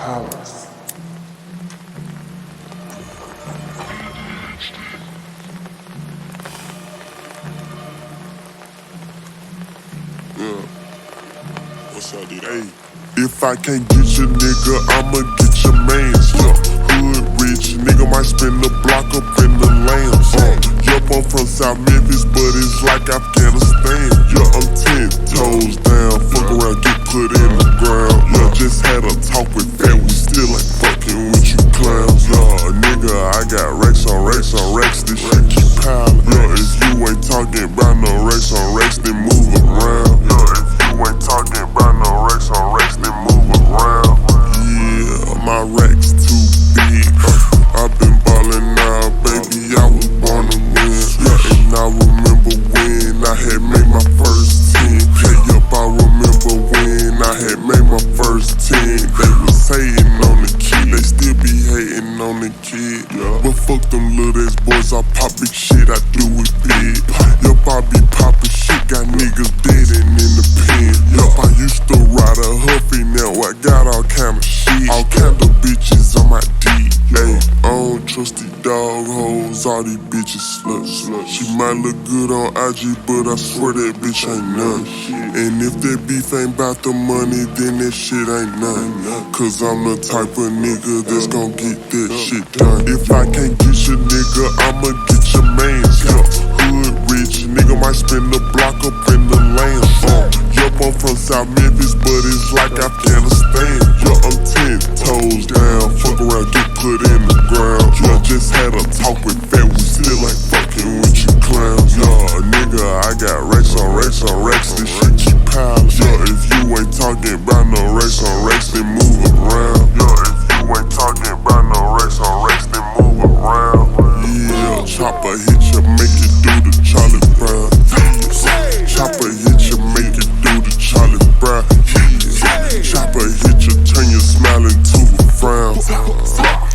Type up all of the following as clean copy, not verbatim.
Palace. Yeah. What's up, dude? Hey, if I can't get your nigga, I'ma get your mans. Yeah, hood rich, nigga might spin the block up in the lambs. Yup, I'm from South Memphis, but it's like Afghanistan. Yeah, I'm 10 toes down, fuck around, get put in the ground. Yeah, just had a talk with Fat, we still ain't fucking with you clowns. Yeah, nigga, I got racks on racks on racks, this shit keep piling. Yeah, if you ain't talking about no racks on racks, then move around. Yeah, if you ain't talking about no racks on racks, then move around. Yeah, my racks too big. I've been ballin' now, baby, I was born to win. Yeah, and I remember when I had made my first 10. Hey, up, I remember when I had made my first 10. They was hating on the kid, they still be hating on the kid. But fuck them little ass boys, I pop big shit, I do it big. Yup, I be poppin' shit, got niggas dead and in the pen. Yup, I used to ride a Huffy, now I got all kind of shit. All kind of bitches on my D. Hey, I don't trust these dog hoes, all these bitches sluts. She might look good on IG, but I swear that bitch ain't none. And if that beef ain't bout the money, then that shit ain't none. Cause I'm the type of nigga that's gon' get that shit done. If I can't get your nigga, I'ma get your mans. Yeah, hood rich, nigga might spin the block up in the land. Yup, I'm from South Memphis, but it's like Afghanistan. Yeah, I'm 10 toes down, fuck around, get put in the ground. Yeah, just had a talk with Fat, we still ain't fucking with you clowns. Yeah, nigga, I got racks on racks on racks, this shit keep piling. Yeah, if you ain't talking about no racks on racks, then move around. Yeah, if you ain't talking about no racks on racks, then move around. Yeah, chopper hit you, make it do the Charlie Brown. Yeah, chopper hit you, make it do the Charlie Brown. Yeah, chopper hit you, turn your smile into a frown.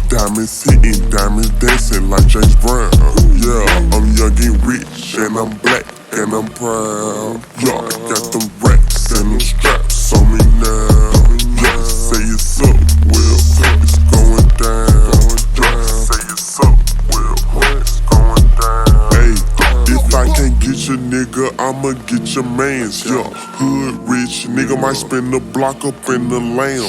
Diamonds hitting, diamonds dancing like James Brown. Yeah, I'm young and rich, and I'm black, and I'm proud. Yeah, got them racks and them straps on me now. Yeah, say it's up, well, it's going down. Yeah, say it's up, well, it's going down. Hey, if I can't get your nigga, I'ma get your mans. Yeah, hood rich, nigga might spin the block up in the lamb.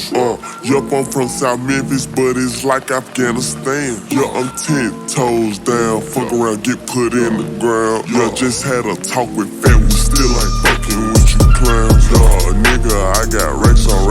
Yup, I'm from South Memphis, but it's like Afghanistan. Yeah, I'm 10 toes down, fuck around, get put in the ground. Yeah, just had a talk with Fat, we still ain't fucking with you clowns. Yeah, nigga, I got racks on